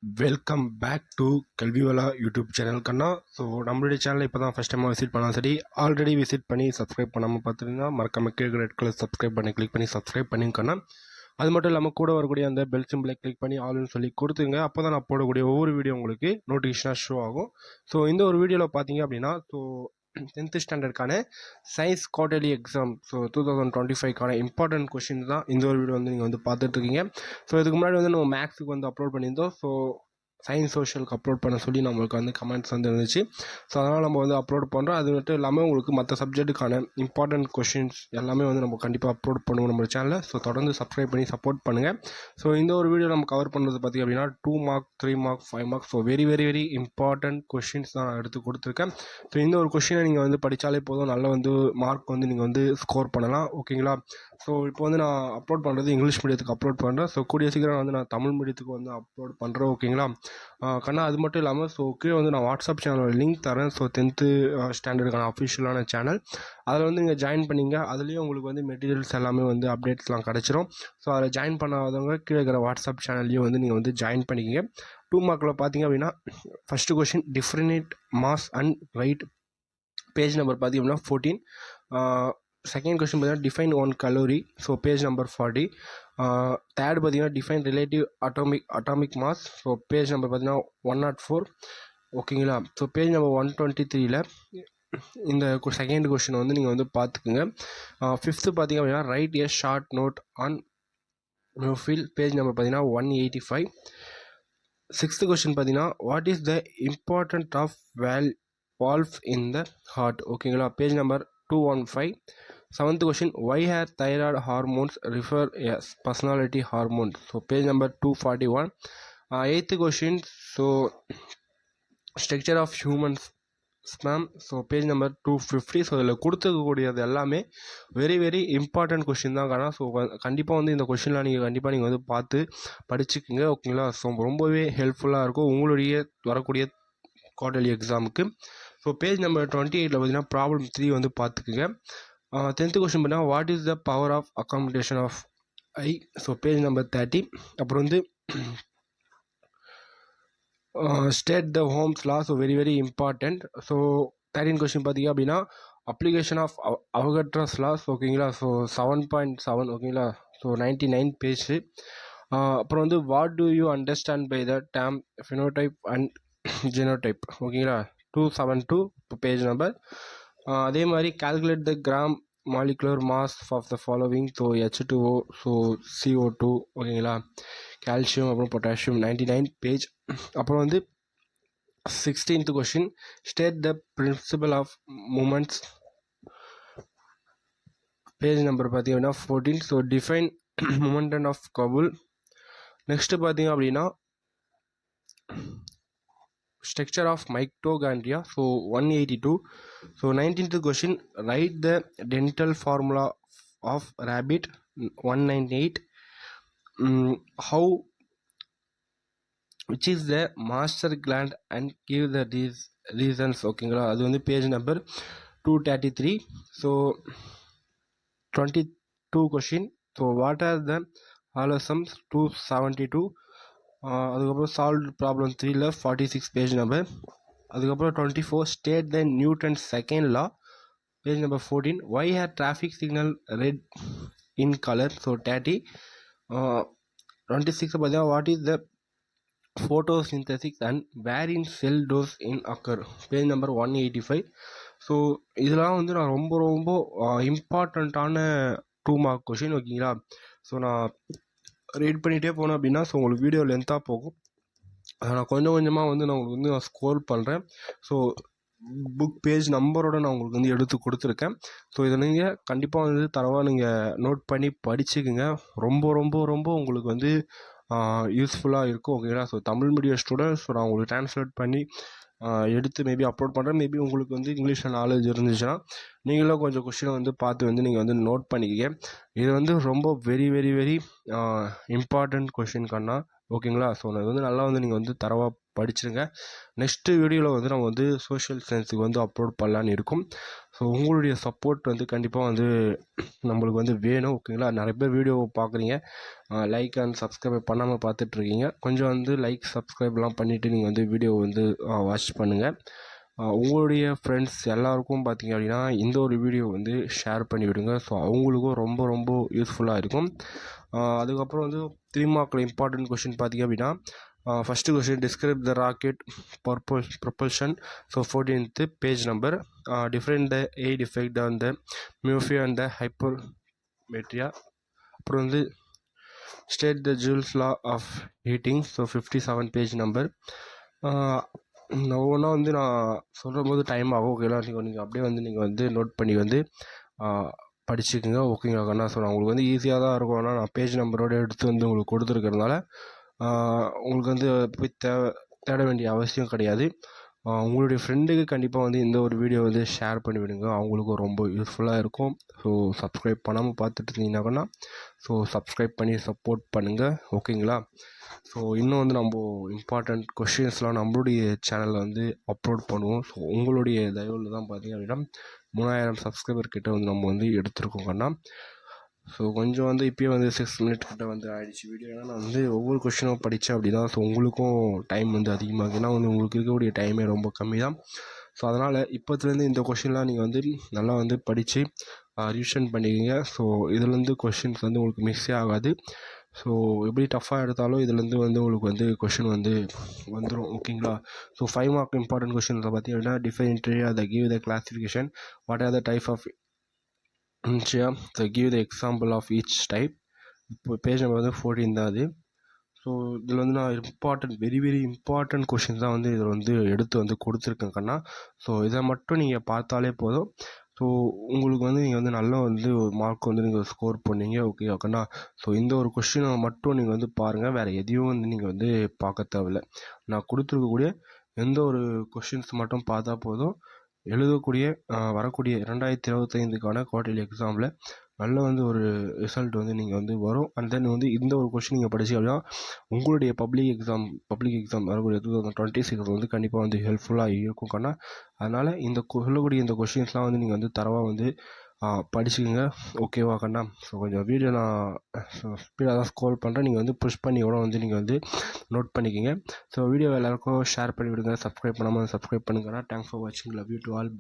Welcome back to Kalviwala YouTube channel கண்ணா. So நம்மளுடைய சேனலை இப்போ தான் ஃபஸ்ட் டைமாக விசிட் பண்ணாலும் சரி, ஆல்ரெடி விசிட் பண்ணி சப்ஸ்கிரைப் பண்ணாமல் பார்த்துருந்தா மறக்காம கீழே ரெட் கலர் சப்ஸ்கிரைப் பண்ணி கிளிக் பண்ணி சப்ஸ்கிரைப் பண்ணிக்கண்ணா. அது மட்டும் இல்லாமல் கூட வரக்கூடிய அந்த பெல் சிம்பிளை கிளிக் பண்ணி ஆல்னு சொல்லி கொடுத்துங்க. அப்போ தான் நான் போடக்கூடிய ஒவ்வொரு வீடியோ உங்களுக்கு நோட்டிஃபிகேஷனாக ஷோ ஆகும். ஸோ இந்த ஒரு வீடியோவில் பார்த்தீங்க அப்படின்னா, ஸோ 10th ஸ்டாண்டர்டுக்கான சயின்ஸ் குவார்டர்லி எக்ஸாம், ஸோ 2025க்கான இம்பார்ட்டன்ட் கொஷின் தான் இந்த ஒரு வீடியோ வந்து நீங்கள் வந்து பார்த்துட்ருக்கீங்க. ஸோ இதுக்கு முன்னாடி வந்து நம்ம மேக்ஸுக்கு வந்து அப்லோட் பண்ணியிருந்தோம். ஸோ சயின்ஸ் சோஷியலுக்கு அப்லோட் பண்ண சொல்லி நம்மளுக்கு வந்து கமெண்ட்ஸ் வந்து இருந்துச்சு. ஸோ அதனால் நம்ம வந்து அப்லோட் பண்ணுறோம். அது மட்டும் இல்லாமல் உங்களுக்கு மற்ற சப்ஜெக்ட்டுக்கான இம்பார்ட்டன்ட் கொஷின்ஸ் எல்லாமே வந்து நம்ம கண்டிப்பாக அப்லோட் பண்ணுவோம் நம்ம சேனலில். ஸோ தொடர்ந்து சப்ஸ்கிரைப் பண்ணி சப்போர்ட் பண்ணுங்கள். ஸோ இந்த ஒரு வீடியோ நம்ம கவர் பண்ணுறது பார்த்திங்க அப்படின்னா 2 mark 3 mark 5 mark, so very very very important questions தான் நான் எடுத்து கொடுத்துருக்கேன். ஸோ இந்த ஒரு கொஷினை நீங்கள் வந்து படித்தாலே போதும், நல்ல வந்து மார்க் வந்து நீங்கள் வந்து ஸ்கோர் பண்ணலாம். ஓகேங்களா? ஸோ இப்போ வந்து நான் அப்லோட் பண்ணுறது இங்கிலீஷ் மீடியத்துக்கு அப்லோட் பண்ணுறேன். ஸோ கூடிய சீக்கிரம் வந்து நான் தமிழ் மீடியத்துக்கு வந்து அப்லோட் பண்ணுறேன். ஓகேங்களா கண்ணா? அது மட்டும் இல்லாமல் ஸோ கீழே வந்து நான் வாட்ஸ்அப் சேனலோட லிங்க் தரேன். ஸோ 10th ஸ்டாண்டர்டுக்கான அஃபிஷியலான சேனல், அதில் வந்து நீங்கள் ஜாயின் பண்ணிங்க. அதுலேயும் உங்களுக்கு வந்து மெட்டீரியல்ஸ் எல்லாமே வந்து அப்டேட்ஸ்லாம் கிடச்சிரும். ஸோ அதில் ஜாயின் பண்ணாதவங்க கீழே இருக்கிற வாட்ஸ்அப் சேனல்லையும் வந்து நீங்கள் வந்து ஜாயின் பண்ணிக்கிங்க. 2 மார்க்கில் பார்த்தீங்க அப்படின்னா first question different mass and weight, page number பார்த்தீங்க அப்படின்னா 14. செகண்ட் கொஸ்டின் பார்த்தீங்கன்னா define 1 calorie, so page number 40. Third பார்த்தீங்கன்னா define relative atomic mass, so page number பார்த்தீங்கன்னா 104. ஓகேங்களா? ஸோ பேஜ் நம்பர் 123ல் இந்த செகண்ட் கொஸ்டின் வந்து நீங்கள் வந்து பார்த்துக்குங்க. ஃபிஃப்த்து பார்த்தீங்க அப்படின்னா write a short note on neutrophil, page number பார்த்தீங்கன்னா 185. சிக்ஸ்த்து கொஸ்டின் பார்த்தீங்கன்னா what is the important of valves in the heart. ஓகேங்களா? Page number 215. Seventh question, why are thyroid hormones refer as personality hormones, so page number 241. Eighth question, so structure of human sperm, so page number 250. So இதில் கொடுத்துக்கக்கூடியது எல்லாமே very very important question தான் காரணம். So கண்டிப்பாக வந்து இந்த கொஷின்லாம் நீங்கள் வந்து பார்த்து படிச்சுக்குங்க. ஓகேங்களா? ஸோ ரொம்பவே ஹெல்ப்ஃபுல்லாக இருக்கும் உங்களுடைய வரக்கூடிய குவார்டர்லி எக்ஸாமுக்கு. ஸோ பேஜ் நம்பர் 28ல் பார்த்தீங்கன்னா ப்ராப்ளம் 3 வந்து பார்த்துக்குங்க. 10th கொஸ்டின் பார்த்தீங்கன்னா what is the power of accommodation of eye, so page number 30. அப்புறம் வந்து state the Ohm's law, so very very important. So 13 question பார்த்தீங்க அப்படின்னா அப்ளிகேஷன் ஆஃப் அவகட்ராஸ் லாஸ். ஓகேங்களா? So 7.7. ஓகேங்களா? So 99 page. அப்புறம் வந்து what do you understand by the term phenotype and genotype. ஓகேங்களா? 272 page number. அதே மாதிரி calculate the gram molecular mass of the following, so H2O, so CO2. ஓகேங்களா? Calcium அப்புறம் potassium 99 page. அப்புறம் வந்து 16th question state the principle of moments, page number பார்த்தீங்கன்னா 14. So define momentum of couple. Next பார்த்தீங்க அப்படின்னா structure of mitochondria, so 182. So 19th question, write the dental formula of rabbit, 198. How, which is the master gland and give the reasons. ஓகேங்களா? அது வந்து page number 233. So 22 question, so what are the allosomes, 272. அதுக்கப்புறம் solve problem 3ல் 46 page number. அதுக்கப்புறம் 24 state the Newton second law, page number 14. Why are traffic signal red in colour, so 30. 26 பார்த்தீங்கன்னா what is the photosynthesis and where in cell dose in occur, page number 185. So இதெல்லாம் வந்து நான் ரொம்ப ரொம்ப இம்பார்ட்டண்ட்டான 2 mark question. ஓகேங்களா? So நான் read பண்ணிகிட்டே போனேன் அப்படின்னா ஸோ உங்களுக்கு வீடியோ லென்த்தாக போகும். அதை நான் கொஞ்சம் கொஞ்சமாக வந்து நான் உங்களுக்கு வந்து நான் ஸ்கோர் பண்ணுறேன். ஸோ புக் பேஜ் நம்பரோட நான் உங்களுக்கு வந்து எடுத்து கொடுத்துருக்கேன். ஸோ இதை நீங்கள் கண்டிப்பாக வந்து தரவாக நீங்கள் நோட் பண்ணி படிச்சுக்குங்க. ரொம்ப ரொம்ப ரொம்ப உங்களுக்கு வந்து யூஸ்ஃபுல்லாக இருக்கும். ஓகேங்களா? ஸோ தமிழ் மீடியம் ஸ்டூடெண்ட்ஸ், நான் உங்களுக்கு ட்ரான்ஸ்லேட் பண்ணி எடுத்து மேபி அப்லோட் பண்ணுறேன். மேபி உங்களுக்கு வந்து இங்கிலீஷில் நாலேஜ் இருந்துச்சுன்னா நீங்களும் கொஞ்சம் கொஷினை வந்து பார்த்து வந்து நீங்கள் வந்து நோட் பண்ணிக்கிங்க. இது வந்து ரொம்ப very very very important question கண்ணா. ஓகேங்களா. ஸோ அது வந்து நல்லா வந்து நீங்கள் வந்து தரவாக படிச்சிருங்க. நெக்ஸ்ட்டு வீடியோவில் வந்து நம்ம வந்து சோஷியல் சயின்ஸுக்கு வந்து அப்லோட் பண்ணலான்னு இருக்கும். ஸோ உங்களுடைய சப்போர்ட் வந்து கண்டிப்பாக வந்து நம்மளுக்கு வந்து வேணும். ஓகேங்களா. நிறைய பேர் வீடியோ பார்க்குறீங்க, லைக் அண்ட் சப்ஸ்கிரைப் பண்ணாமல் பார்த்துட்ருக்கீங்க. கொஞ்சம் வந்து லைக் சப்ஸ்கிரைப்லாம் பண்ணிவிட்டு நீங்கள் வந்து வீடியோ வந்து வாட்ச் பண்ணுங்கள். உங்களுடைய ஃப்ரெண்ட்ஸ் எல்லாருக்கும் பார்த்தீங்க அப்படின்னா இந்த ஒரு வீடியோ வந்து ஷேர் பண்ணி விடுங்க. ஸோ அவங்களுக்கும் ரொம்ப ரொம்ப யூஸ்ஃபுல்லாக இருக்கும். அதுக்கப்புறம் வந்து 3 மார்க்கில் இம்பார்ட்டன்ட் கொஷின் பார்த்தீங்க அப்படின்னா first question describe the rocket propulsion. So 14th page number. Different the eye effect on the myopia and the hypermetropia. அப்புறம் வந்து state the Joule's law of heating. So 57 page number. ஒவ்வொன்றா வந்து நான் சொல்லும் போது time ஆகும். ஓகேங்களா. நீங்கள் அப்படியே வந்து நீங்கள் வந்து நோட் பண்ணி வந்து படிச்சுக்குங்க. ஓகேங்களா கண்ணா. ஸோ நான் உங்களுக்கு வந்து ஈஸியாக தான் இருக்கும். ஆனால் நான் பேஜ் நம்பரோடு எடுத்து வந்து உங்களுக்கு கொடுத்துருக்கறதுனால உங்களுக்கு வந்து போய் தேட வேண்டிய அவசியம் கிடையாது. உங்களுடைய ஃப்ரெண்டுக்கு கண்டிப்பாக வந்து இந்த ஒரு வீடியோ வந்து ஷேர் பண்ணி விடுங்க. அவங்களுக்கும் ரொம்ப யூஸ்ஃபுல்லாக இருக்கும். ஸோ சப்ஸ்கிரைப் பண்ணாமல் பார்த்துட்டு இருந்தீங்கன்னாக்கன்னா ஸோ சப்ஸ்கிரைப் பண்ணி சப்போர்ட் பண்ணுங்கள். ஓகேங்களா. ஸோ இன்னும் வந்து நம்ம இம்பார்ட்டண்ட் கொஷின்ஸ்லாம் நம்மளுடைய சேனலில் வந்து அப்லோட் பண்ணுவோம். ஸோ உங்களுடைய தயவில் தான் பார்த்தீங்க அப்படின்னா 3000 சப்ஸ்கிரைபர் கிட்ட வந்து நம்ம வந்து எடுத்துருக்கோங்கன்னா. ஸோ கொஞ்சம் வந்து இப்போயே வந்து 6 மினிட் கிட்ட வந்து ஆகிடுச்சு வீடியோ. ஏன்னா நான் வந்து ஒவ்வொரு கொஷினும் படித்தேன் அப்படி தான். ஸோ உங்களுக்கும் டைம் வந்து அதிகமாகுது. ஏன்னா வந்து உங்களுக்கு இருக்கக்கூடிய டைமே ரொம்ப கம்மி தான். ஸோ அதனால் இப்போத்துலேருந்து இந்த கொஷின்லாம் நீங்கள் வந்து நல்லா வந்து படித்து ரிவிஷன் பண்ணிக்கோங்க. ஸோ இதுலேருந்து கொஷின்ஸ் வந்து உங்களுக்கு மிஸ்ஸே ஆகாது. ஸோ எப்படி டஃப்பாக எடுத்தாலும் இதுலேருந்து வந்து உங்களுக்கு வந்து கொஷின் வந்து வந்துடும். ஓகேங்களா. ஸோ 5 மார்க் இம்பார்ட்டன்ட் கொஷின்ஸை பார்த்தீங்கன்னா டிஃபைன் இன்டீரியர், அதை give the classification, what are the type of give the example of each type. இப்போ பேஜ் நம்பர் வந்து 14 தான் அது. ஸோ இதில் வந்து நான் வெரி வெரி இம்பார்ட்டன்ட் கொஷின்ஸ் தான் வந்து இதில் வந்து எடுத்து வந்து கொடுத்துருக்கேன் கண்ணா. ஸோ இதை மட்டும் நீங்கள் பார்த்தாலே போதும். ஸோ உங்களுக்கு வந்து நீங்கள் வந்து நல்லா வந்து மார்க் வந்து நீங்கள் ஸ்கோர் பண்ணீங்க. ஓகே கண்ணா. ஸோ இந்த ஒரு கொஷினை மட்டும் நீங்கள் வந்து பாருங்கள். வேறு எதையும் வந்து நீங்கள் வந்து பார்க்க தேவையில்லை. நான் கொடுத்துருக்கக்கூடிய எந்த ஒரு கொஷின்ஸ் மட்டும் பார்த்தா போதும். எழுதக்கூடிய வரக்கூடிய 2025க்கான குவார்டர்லி எக்ஸாமில் நல்ல வந்து ஒரு ரிசல்ட் வந்து நீங்கள் வந்து வரும். அண்ட் தென் வந்து இந்த ஒரு கொஷின் நீங்கள் படிச்சு அப்படின்னா உங்களுடைய பப்ளிக் எக்ஸாம் வரக்கூடிய 2026 வந்து கண்டிப்பாக வந்து ஹெல்ப்ஃபுல்லாக இருக்கும் கண்ணா. அதனால் இந்த சொல்லக்கூடிய இந்த கொஷின்ஸ்லாம் வந்து நீங்கள் வந்து தரவாக வந்து படிச்சுக்கோங்க. ஓகேவா கண்ணா. ஸோ கொஞ்சம் வீடியோ நான் ஸ்பீடாக தான் ஸ்க்ரோல் பண்ணுறேன். நீங்கள் வந்து புஷ் பண்ணி கூட வந்து நீங்கள் வந்து நோட் பண்ணிக்கோங்க. ஸோ வீடியோ எல்லாருக்கும் ஷேர் பண்ணி விடுங்க. சப்ஸ்கிரைப் பண்ணாமல் சப்ஸ்கிரைப் பண்ணுங்கன்னா. தேங்க்ஸ் ஃபார் வாட்சிங். Love you to all.